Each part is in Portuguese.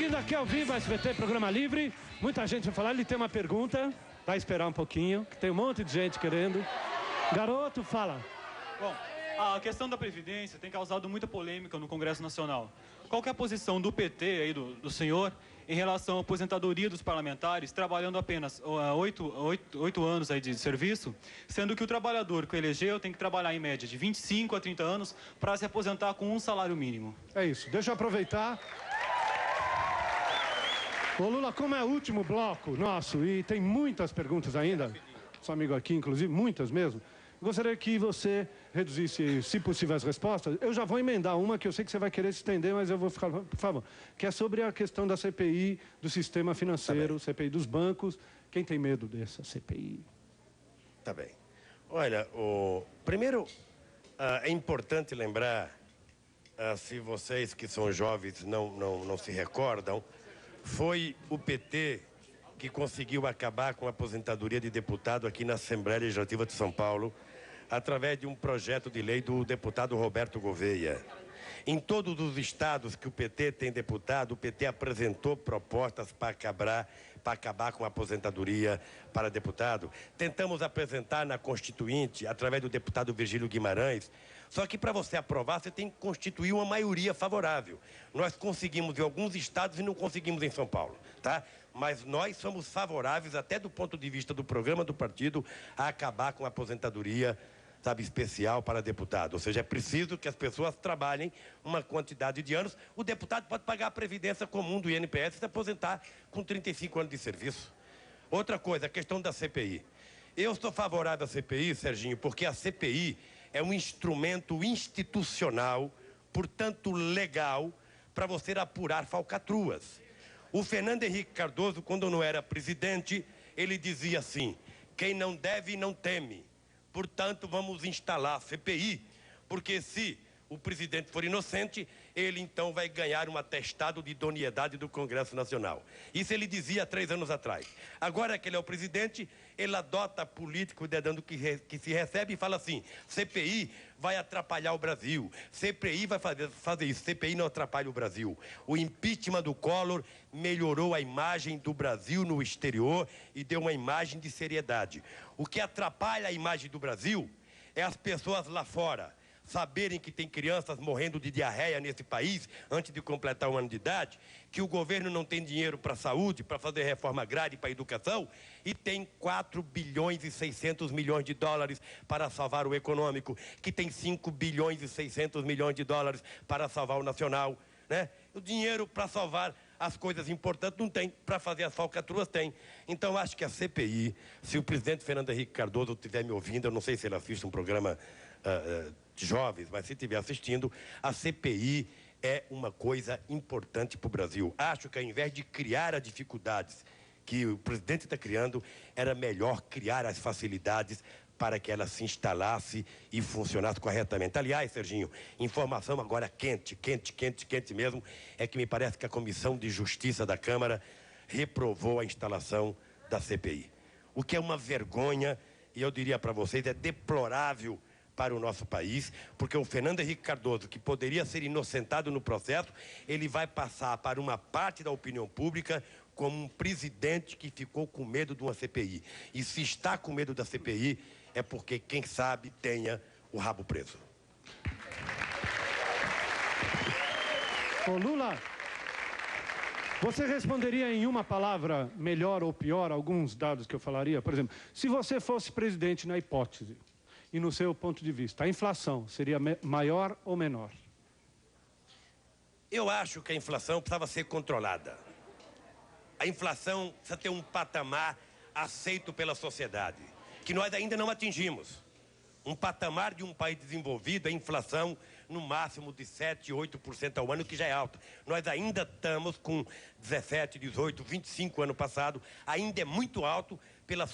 seguindo aqui ao vivo, SBT, programa livre. Muita gente vai falar, ele tem uma pergunta. Vai esperar um pouquinho, que tem um monte de gente querendo. Garoto, fala. Bom, a questão da Previdência tem causado muita polêmica no Congresso Nacional. Qual que é a posição do PT, aí, do senhor, em relação à aposentadoria dos parlamentares, trabalhando apenas 8 anos aí de serviço, sendo que o trabalhador que elegeu tem que trabalhar em média de 25 a 30 anos para se aposentar com um salário mínimo? É isso, deixa eu aproveitar. Ô Lula, como é o último bloco nosso e tem muitas perguntas ainda, seu amigo aqui, inclusive, muitas mesmo, gostaria que você reduzisse, se possível, as respostas. Eu já vou emendar uma que eu sei que você vai querer se estender, mas eu vou ficar, por favor, que é sobre a questão da CPI do sistema financeiro, CPI dos bancos. Quem tem medo dessa CPI? Tá bem. Olha, primeiro, é importante lembrar, se vocês que são jovens não se recordam, foi o PT que conseguiu acabar com a aposentadoria de deputado aqui na Assembleia Legislativa de São Paulo, através de um projeto de lei do deputado Roberto Gouveia. Em todos os estados que o PT tem deputado, o PT apresentou propostas para acabar com a aposentadoria para deputado. Tentamos apresentar na Constituinte, através do deputado Virgílio Guimarães, só que para você aprovar, você tem que constituir uma maioria favorável. Nós conseguimos em alguns estados e não conseguimos em São Paulo, tá? Mas nós somos favoráveis, até do ponto de vista do programa do partido, a acabar com a aposentadoria, sabe, especial para deputado. Ou seja, é preciso que as pessoas trabalhem uma quantidade de anos. O deputado pode pagar a previdência comum do INPS e se aposentar com 35 anos de serviço. Outra coisa, a questão da CPI. Eu sou favorável à CPI, Serginho, porque a CPI é um instrumento institucional, portanto legal, para você apurar falcatruas. O Fernando Henrique Cardoso, quando não era presidente, ele dizia assim: quem não deve, não teme. Portanto, vamos instalar a CPI, porque se o presidente for inocente, ele então vai ganhar um atestado de idoneidade do Congresso Nacional. Isso ele dizia 3 anos atrás. Agora que ele é o presidente, ele adota político dedando que se recebe e fala assim: CPI vai atrapalhar o Brasil, CPI vai fazer isso. CPI não atrapalha o Brasil. O impeachment do Collor melhorou a imagem do Brasil no exterior e deu uma imagem de seriedade. O que atrapalha a imagem do Brasil é as pessoas lá fora saberem que tem crianças morrendo de diarreia nesse país antes de completar 1 ano de idade, que o governo não tem dinheiro para a saúde, para fazer reforma agrária e para a educação, e tem 4 bilhões e 600 milhões de dólares para salvar o econômico, que tem 5 bilhões e 600 milhões de dólares para salvar o nacional, né? O dinheiro para salvar as coisas importantes não tem, para fazer as falcatruas tem. Então acho que a CPI, se o presidente Fernando Henrique Cardoso estiver me ouvindo, eu não sei se ele assiste um programa de jovens, mas se estiver assistindo, a CPI é uma coisa importante para o Brasil. Acho que ao invés de criar as dificuldades que o presidente está criando, era melhor criar as facilidades para que ela se instalasse e funcionasse corretamente. Aliás, Serginho, informação agora quente mesmo, é que me parece que a Comissão de Justiça da Câmara reprovou a instalação da CPI. O que é uma vergonha, e eu diria para vocês, é deplorável para o nosso país, porque o Fernando Henrique Cardoso, que poderia ser inocentado no processo, ele vai passar para uma parte da opinião pública como um presidente que ficou com medo de uma CPI. E se está com medo da CPI, é porque, quem sabe, tenha o rabo preso. Ô Lula, você responderia em uma palavra, melhor ou pior, alguns dados que eu falaria? Por exemplo, se você fosse presidente na hipótese, e no seu ponto de vista, a inflação seria maior ou menor? Eu acho que a inflação precisava ser controlada. A inflação precisa ter um patamar aceito pela sociedade, que nós ainda não atingimos. Um patamar de um país desenvolvido, a inflação no máximo de 7, 8% ao ano, que já é alto. Nós ainda estamos com 17, 18, 25 ano passado, ainda é muito alto pela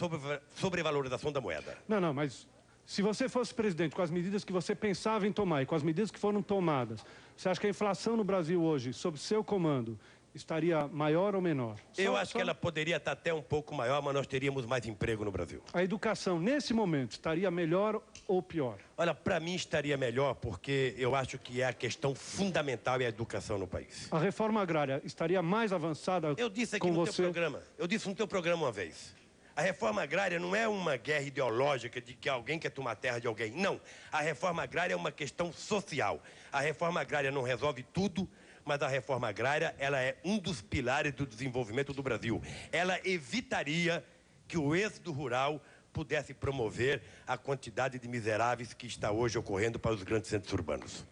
sobrevalorização da moeda. Não, mas se você fosse presidente, com as medidas que você pensava em tomar e com as medidas que foram tomadas, você acha que a inflação no Brasil hoje, sob seu comando, estaria maior ou menor? Eu acho que ela poderia estar até um pouco maior, mas nós teríamos mais emprego no Brasil. A educação, nesse momento, estaria melhor ou pior? Olha, para mim estaria melhor, porque eu acho que é a questão fundamental é a educação no país. A reforma agrária estaria mais avançada? Eu disse aqui com no você... teu programa, eu disse no teu programa uma vez. A reforma agrária não é uma guerra ideológica de que alguém quer tomar terra de alguém. Não. A reforma agrária é uma questão social. A reforma agrária não resolve tudo, mas a reforma agrária ela é um dos pilares do desenvolvimento do Brasil. Ela evitaria que o êxodo rural pudesse promover a quantidade de miseráveis que está hoje ocorrendo para os grandes centros urbanos.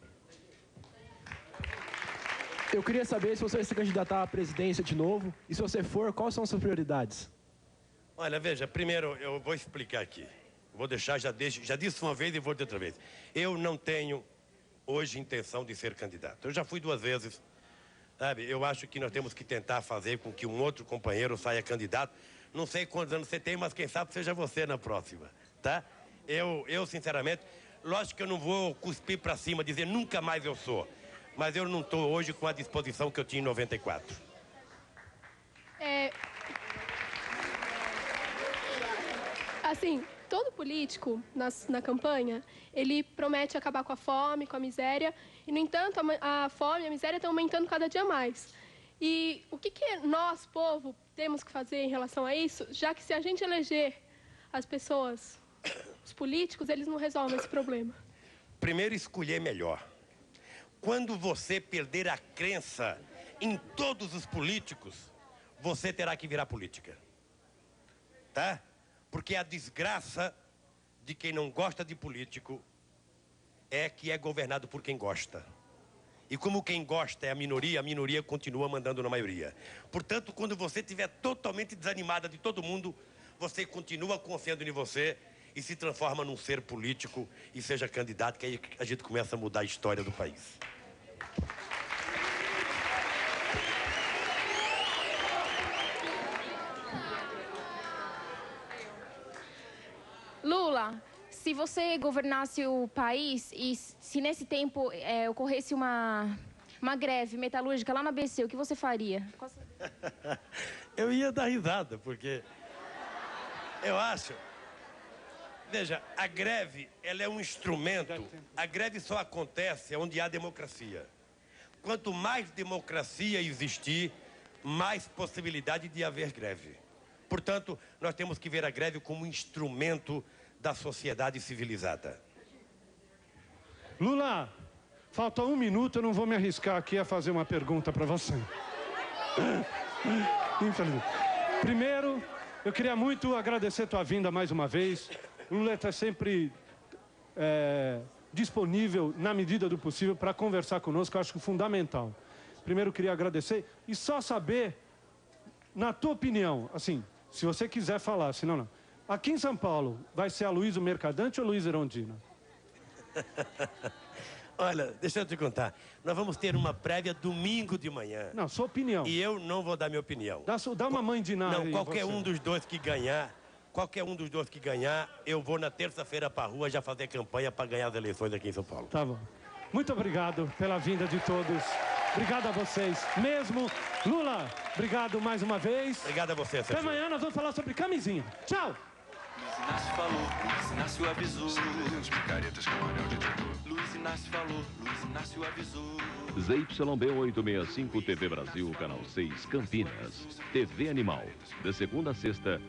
Eu queria saber se você vai se candidatar à presidência de novo, e se você for, quais são as suas prioridades? Olha, veja, primeiro eu vou explicar aqui. Vou deixar, já disse uma vez e vou dizer outra vez. Eu não tenho hoje intenção de ser candidato. Eu já fui 2 vezes, sabe? Eu acho que nós temos que tentar fazer com que um outro companheiro saia candidato. Não sei quantos anos você tem, mas quem sabe seja você na próxima, tá? Eu sinceramente, lógico que eu não vou cuspir para cima, dizer nunca mais eu sou. Mas eu não estou hoje com a disposição que eu tinha em 94. Assim, todo político na campanha, ele promete acabar com a fome, com a miséria, e, no entanto, a fome e a miséria estão aumentando cada dia mais. E o que nós, povo, temos que fazer em relação a isso, já que se a gente eleger as pessoas, os políticos, eles não resolvem esse problema? Primeiro, escolher melhor. Quando você perder a crença em todos os políticos, você terá que virar política. Tá? Porque a desgraça de quem não gosta de político é que é governado por quem gosta. E como quem gosta é a minoria continua mandando na maioria. Portanto, quando você estiver totalmente desanimada de todo mundo, você continua confiando em você e se transforma num ser político e seja candidato, que aí a gente começa a mudar a história do país. Lula, se você governasse o país e se nesse tempo ocorresse uma greve metalúrgica lá na ABC, o que você faria? Eu ia dar risada, porque eu acho... Veja, a greve, ela é um instrumento. A greve só acontece onde há democracia. Quanto mais democracia existir, mais possibilidade de haver greve. Portanto, nós temos que ver a greve como um instrumento da sociedade civilizada. Lula, falta 1 minuto, eu não vou me arriscar aqui a fazer uma pergunta para você. Infelizmente. Primeiro, eu queria muito agradecer tua vinda mais uma vez. O Lula está sempre disponível, na medida do possível, para conversar conosco, eu acho que é fundamental. Primeiro, eu queria agradecer e só saber, na tua opinião, assim, se você quiser falar, senão não. Aqui em São Paulo, vai ser a Luísa Mercadante ou a Luísa Erundina? Olha, deixa eu te contar. Nós vamos ter uma prévia domingo de manhã. Não, sua opinião. E eu não vou dar minha opinião. Dá uma mãe de nada. Não, qualquer um dos dois que ganhar, eu vou na terça-feira para a rua já fazer campanha para ganhar as eleições aqui em São Paulo. Tá bom. Muito obrigado pela vinda de todos. Obrigado a vocês mesmo. Lula, obrigado mais uma vez. Obrigado a você, Sérgio. Até amanhã nós vamos falar sobre camisinha. Tchau. Luiz Inácio falou, Luiz Inácio avisou. Luiz Inácio falou, Luiz Inácio avisou. ZYB 865 TV Brasil, Canal 6, Campinas. TV Animal. De segunda a sexta,